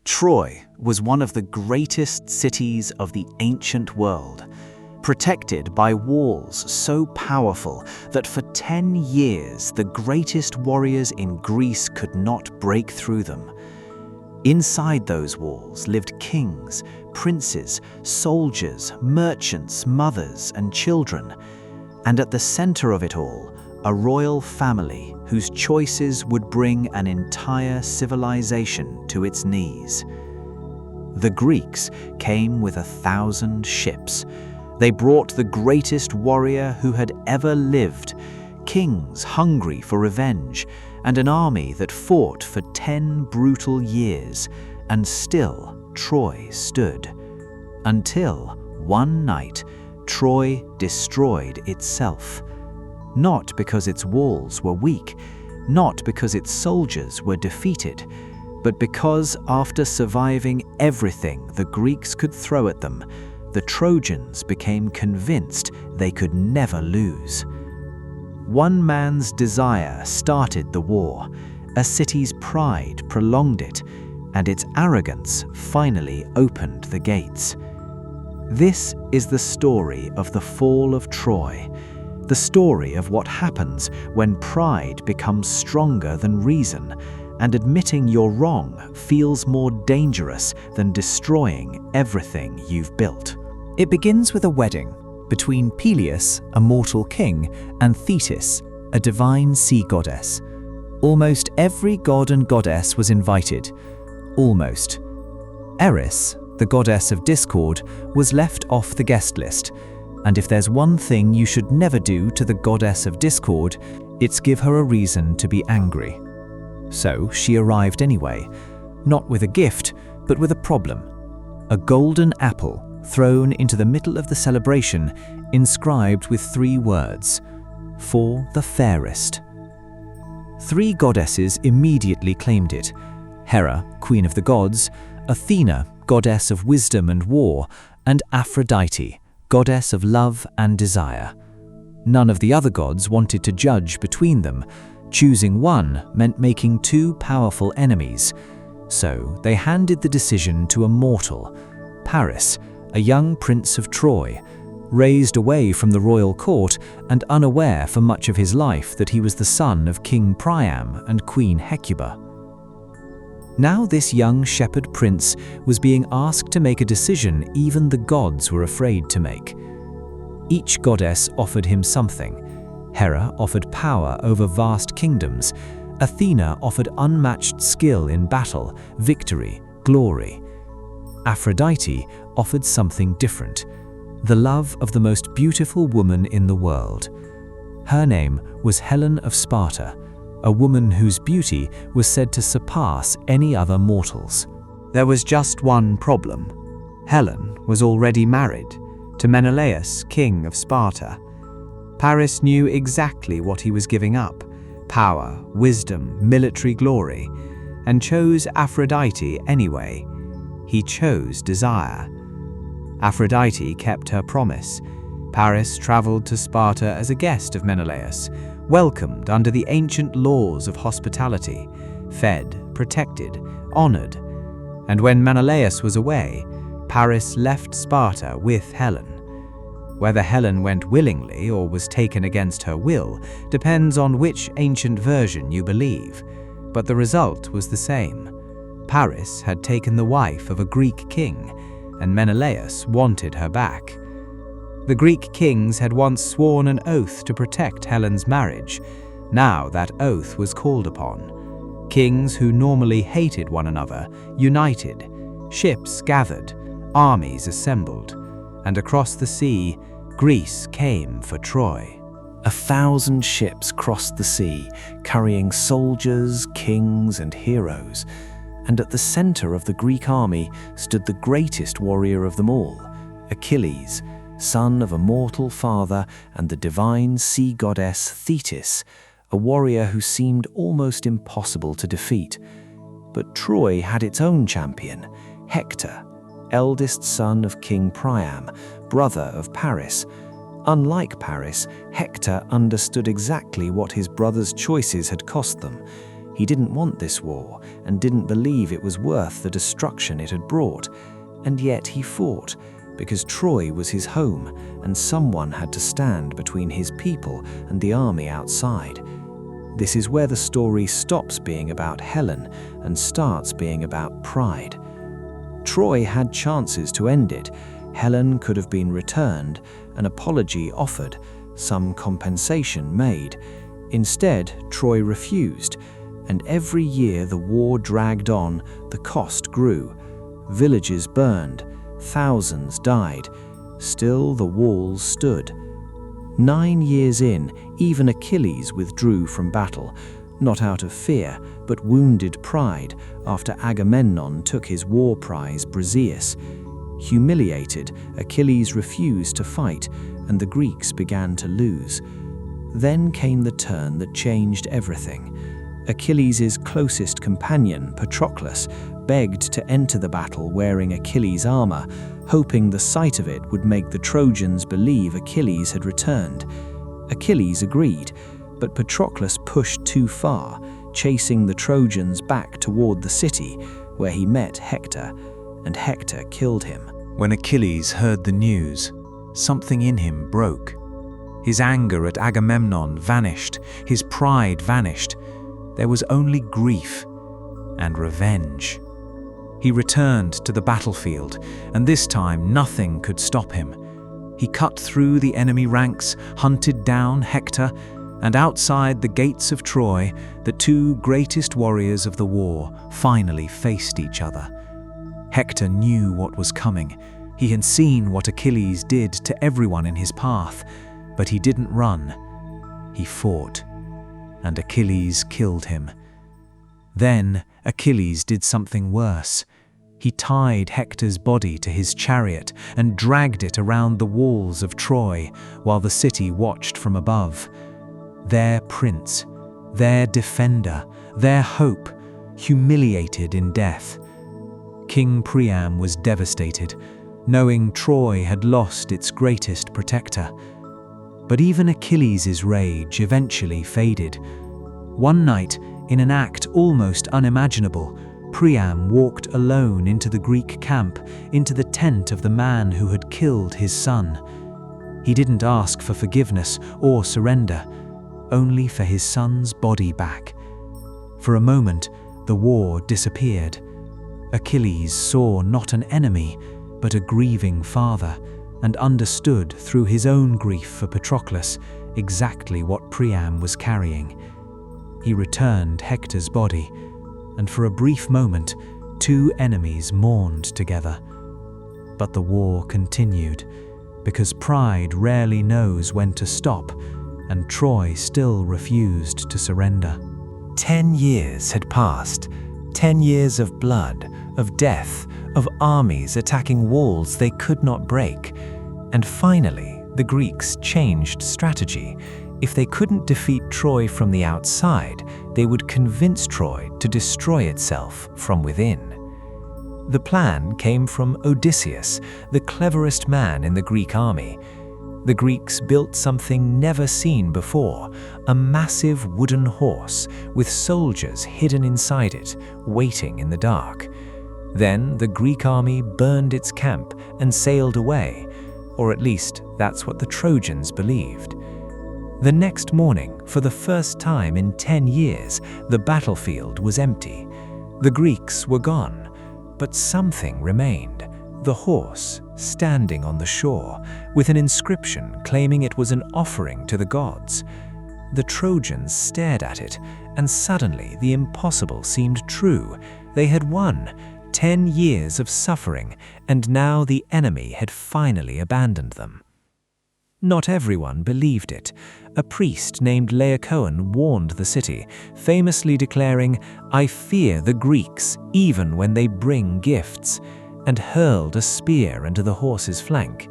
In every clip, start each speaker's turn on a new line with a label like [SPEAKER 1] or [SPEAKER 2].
[SPEAKER 1] Troy was one of the greatest cities of the ancient world, protected by walls so powerful that for 10 years the greatest warriors in Greece could not break through them. Inside those walls lived kings, princes, soldiers, merchants, mothers, and children, and at the center of it all, a royal family whose choices would bring an entire civilization to its knees. The Greeks came with 1,000 ships. They brought the greatest warrior who had ever lived, kings hungry for revenge, and an army that fought for 10 brutal years, and still Troy stood. Until one night, Troy destroyed itself. Not because its walls were weak, not because its soldiers were defeated, but because after surviving everything the Greeks could throw at them, the Trojans became convinced they could never lose. One man's desire started the war, a city's pride prolonged it, and its arrogance finally opened the gates. This is the story of the fall of Troy, the story of what happens when pride becomes stronger than reason, and admitting you're wrong feels more dangerous than destroying everything you've built.
[SPEAKER 2] It begins with a wedding between Peleus, a mortal king, and Thetis, a divine sea goddess. Almost every god and goddess was invited. Almost. Eris, the goddess of discord, was left off the guest list. And if there's one thing you should never do to the goddess of discord, it's give her a reason to be angry. So she arrived anyway, not with a gift, but with a problem. A golden apple thrown into the middle of the celebration, inscribed with 3 words, "For the fairest." 3 goddesses immediately claimed it: Hera, queen of the gods, Athena, goddess of wisdom and war, and Aphrodite, goddess of love and desire. None of the other gods wanted to judge between them. Choosing one meant making 2 powerful enemies. So they handed the decision to a mortal, Paris, a young prince of Troy, raised away from the royal court and unaware for much of his life that he was the son of King Priam and Queen Hecuba. Now this young shepherd prince was being asked to make a decision even the gods were afraid to make. Each goddess offered him something. Hera offered power over vast kingdoms. Athena offered unmatched skill in battle, victory, glory. Aphrodite offered something different: the love of the most beautiful woman in the world. Her name was Helen of Sparta, a woman whose beauty was said to surpass any other mortals.
[SPEAKER 3] There was just one problem. Helen was already married to Menelaus, king of Sparta. Paris knew exactly what he was giving up: power, wisdom, military glory, and chose Aphrodite anyway. He chose desire. Aphrodite kept her promise. Paris traveled to Sparta as a guest of Menelaus, welcomed under the ancient laws of hospitality, fed, protected, honored. And when Menelaus was away, Paris left Sparta with Helen. Whether Helen went willingly or was taken against her will depends on which ancient version you believe, but the result was the same. Paris had taken the wife of a Greek king, and Menelaus wanted her back. The Greek kings had once sworn an oath to protect Helen's marriage. Now that oath was called upon. Kings who normally hated one another united, ships gathered, armies assembled, and across the sea, Greece came for Troy.
[SPEAKER 1] 1,000 ships crossed the sea, carrying soldiers, kings, and heroes. And at the center of the Greek army stood the greatest warrior of them all, Achilles, son of a mortal father and the divine sea goddess Thetis, a warrior who seemed almost impossible to defeat. But Troy had its own champion, Hector, eldest son of King Priam, brother of Paris. Unlike Paris, Hector understood exactly what his brother's choices had cost them. He didn't want this war and didn't believe it was worth the destruction it had brought, and yet he fought because Troy was his home and someone had to stand between his people and the army outside. This is where the story stops being about Helen and starts being about pride. Troy had chances to end it. Helen could have been returned, an apology offered, some compensation made. Instead, Troy refused, and every year the war dragged on, the cost grew. Villages burned, thousands died. Still the walls stood. 9 years in, even Achilles withdrew from battle, not out of fear, but wounded pride after Agamemnon took his war prize Briseis. Humiliated, Achilles refused to fight, and the Greeks began to lose. Then came the turn that changed everything. Achilles' closest companion, Patroclus, begged to enter the battle wearing Achilles' armor, hoping the sight of it would make the Trojans believe Achilles had returned. Achilles agreed, but Patroclus pushed too far, chasing the Trojans back toward the city, where he met Hector, and Hector killed him.
[SPEAKER 2] When Achilles heard the news, something in him broke. His anger at Agamemnon vanished, his pride vanished. There was only grief and revenge. He returned to the battlefield, and this time nothing could stop him. He cut through the enemy ranks, hunted down Hector, and outside the gates of Troy, the two greatest warriors of the war finally faced each other. Hector knew what was coming. He had seen what Achilles did to everyone in his path, but he didn't run. He fought, and Achilles killed him. Then Achilles did something worse. He tied Hector's body to his chariot and dragged it around the walls of Troy while the city watched from above. Their prince, their defender, their hope, humiliated in death. King Priam was devastated, knowing Troy had lost its greatest protector. But even Achilles' rage eventually faded. One night, in an act almost unimaginable, Priam walked alone into the Greek camp, into the tent of the man who had killed his son. He didn't ask for forgiveness or surrender, only for his son's body back. For a moment, the war disappeared. Achilles saw not an enemy, but a grieving father, and understood through his own grief for Patroclus exactly what Priam was carrying. He returned Hector's body, and for a brief moment, two enemies mourned together. But the war continued, because pride rarely knows when to stop, and Troy still refused to surrender.
[SPEAKER 1] 10 years had passed, 10 years of blood, of death, of armies attacking walls they could not break. And finally, the Greeks changed strategy. If they couldn't defeat Troy from the outside, they would convince Troy to destroy itself from within. The plan came from Odysseus, the cleverest man in the Greek army. The Greeks built something never seen before, a massive wooden horse with soldiers hidden inside it, waiting in the dark. Then the Greek army burned its camp and sailed away, or at least that's what the Trojans believed. The next morning, for the first time in 10 years, the battlefield was empty. The Greeks were gone, but something remained. The horse, standing on the shore, with an inscription claiming it was an offering to the gods. The Trojans stared at it, and suddenly the impossible seemed true. They had won. 10 years of suffering, and now the enemy had finally abandoned them. Not everyone believed it. A priest named Laocoön warned the city, famously declaring, "I fear the Greeks, even when they bring gifts," and hurled a spear into the horse's flank.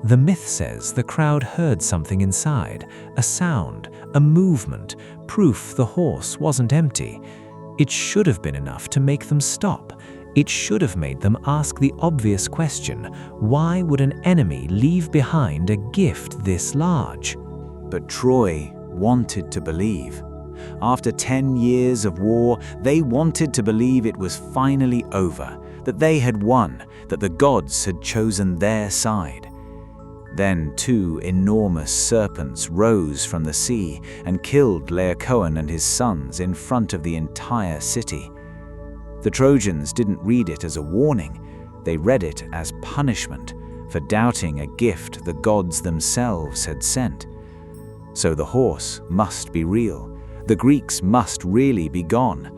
[SPEAKER 1] The myth says the crowd heard something inside, a sound, a movement, proof the horse wasn't empty. It should have been enough to make them stop. It should have made them ask the obvious question, why would an enemy leave behind a gift this large?
[SPEAKER 2] But Troy wanted to believe.
[SPEAKER 1] After 10 years of war, they wanted to believe it was finally over, that they had won, that the gods had chosen their side. Then 2 enormous serpents rose from the sea and killed Laocoön and his sons in front of the entire city. The Trojans didn't read it as a warning, they read it as punishment for doubting a gift the gods themselves had sent. So the horse must be real, the Greeks must really be gone.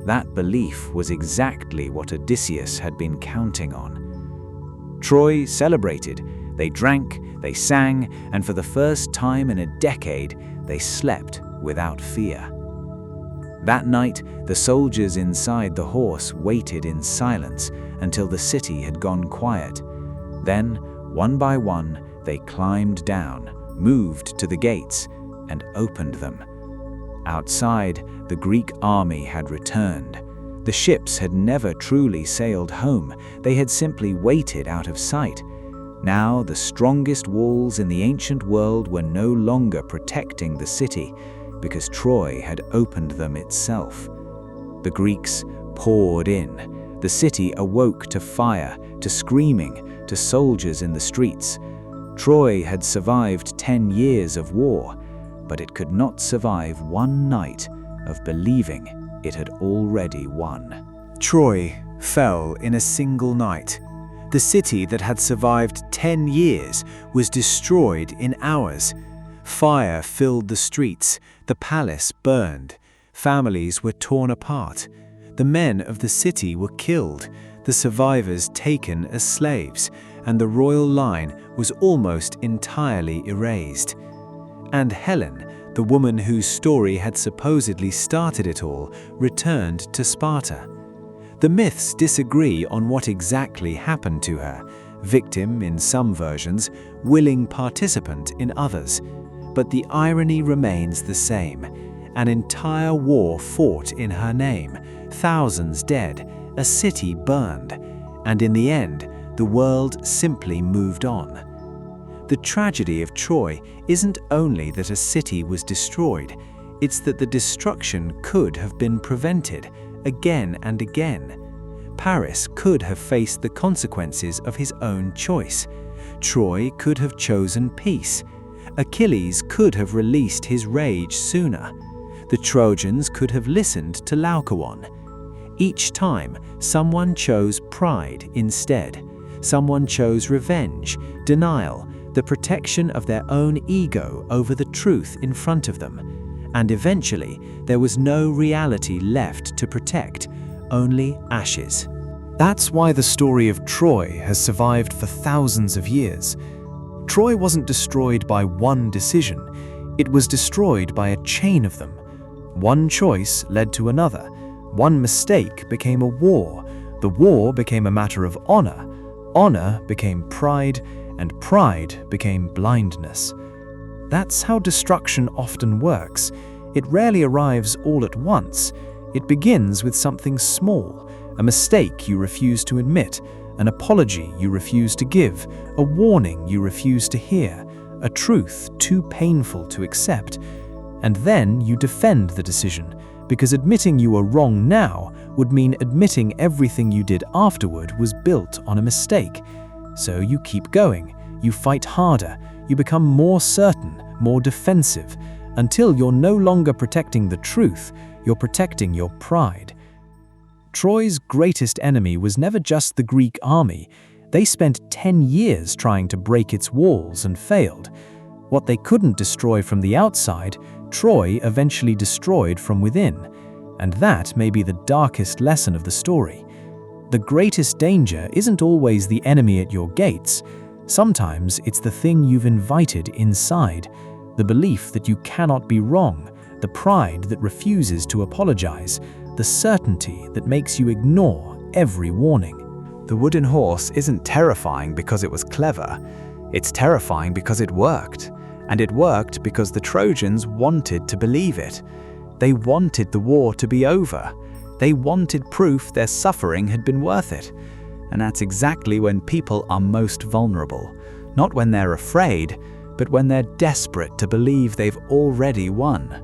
[SPEAKER 1] That belief was exactly what Odysseus had been counting on. Troy celebrated. They drank, they sang, and for the first time in a decade, they slept without fear. That night, the soldiers inside the horse waited in silence until the city had gone quiet. Then, one by one, they climbed down, moved to the gates, and opened them. Outside, the Greek army had returned. The ships had never truly sailed home, they had simply waited out of sight. Now the strongest walls in the ancient world were no longer protecting the city, because Troy had opened them itself. The Greeks poured in. The city awoke to fire, to screaming, to soldiers in the streets. Troy had survived 10 years of war, but it could not survive one night of believing it had already won.
[SPEAKER 2] Troy fell in a single night. The city that had survived 10 years was destroyed in hours. Fire filled the streets, the palace burned, families were torn apart. The men of the city were killed, the survivors taken as slaves, and the royal line was almost entirely erased. And Helen, the woman whose story had supposedly started it all, returned to Sparta. The myths disagree on what exactly happened to her, victim in some versions, willing participant in others. But the irony remains the same. An entire war fought in her name, thousands dead, a city burned, and in the end, the world simply moved on. The tragedy of Troy isn't only that a city was destroyed, it's that the destruction could have been prevented again and again. Paris could have faced the consequences of his own choice. Troy could have chosen peace. Achilles could have released his rage sooner. The Trojans could have listened to Laocoön. Each time, someone chose pride instead. Someone chose revenge, denial, the protection of their own ego over the truth in front of them. And eventually, there was no reality left to protect, only ashes. That's why the story of Troy has survived for thousands of years. Troy wasn't destroyed by one decision, it was destroyed by a chain of them. One choice led to another. One mistake became a war. The war became a matter of honor. Honor became pride, and pride became blindness. That's how destruction often works. It rarely arrives all at once. It begins with something small, a mistake you refuse to admit, an apology you refuse to give, a warning you refuse to hear, a truth too painful to accept. And then you defend the decision, because admitting you were wrong now would mean admitting everything you did afterward was built on a mistake. So you keep going, you fight harder, you become more certain, more defensive, until you're no longer protecting the truth, you're protecting your pride. Troy's greatest enemy was never just the Greek army. They spent 10 years trying to break its walls and failed. What they couldn't destroy from the outside, Troy eventually destroyed from within. And that may be the darkest lesson of the story. The greatest danger isn't always the enemy at your gates. Sometimes it's the thing you've invited inside, the belief that you cannot be wrong, the pride that refuses to apologize, the certainty that makes you ignore every warning.
[SPEAKER 3] The wooden horse isn't terrifying because it was clever. It's terrifying because it worked. And it worked because the Trojans wanted to believe it. They wanted the war to be over. They wanted proof their suffering had been worth it. And that's exactly when people are most vulnerable. Not when they're afraid, but when they're desperate to believe they've already won.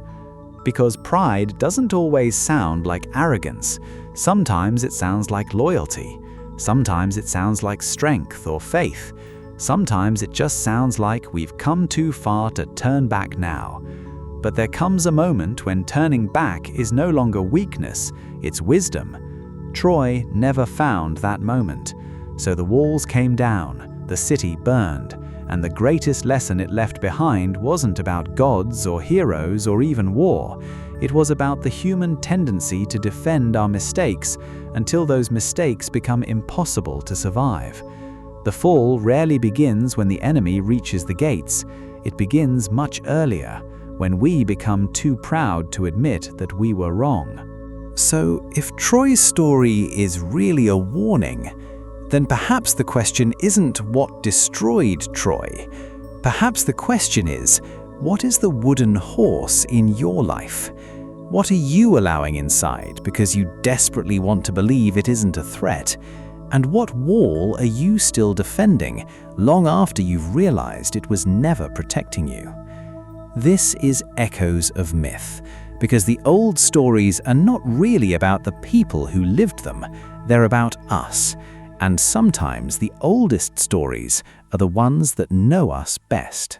[SPEAKER 1] Because pride doesn't always sound like arrogance. Sometimes it sounds like loyalty. Sometimes it sounds like strength or faith. Sometimes it just sounds like we've come too far to turn back now. But there comes a moment when turning back is no longer weakness, it's wisdom. Troy never found that moment. So the walls came down, the city burned, and the greatest lesson it left behind wasn't about gods or heroes or even war. It was about the human tendency to defend our mistakes until those mistakes become impossible to survive. The fall rarely begins when the enemy reaches the gates. It begins much earlier, when we become too proud to admit that we were wrong.
[SPEAKER 2] So, if Troy's story is really a warning, then perhaps the question isn't what destroyed Troy. Perhaps the question is, what is the wooden horse in your life? What are you allowing inside because you desperately want to believe it isn't a threat? And what wall are you still defending long after you've realized it was never protecting you? This is Echoes of Myth, because the old stories are not really about the people who lived them, they're about us. And sometimes the oldest stories are the ones that know us best.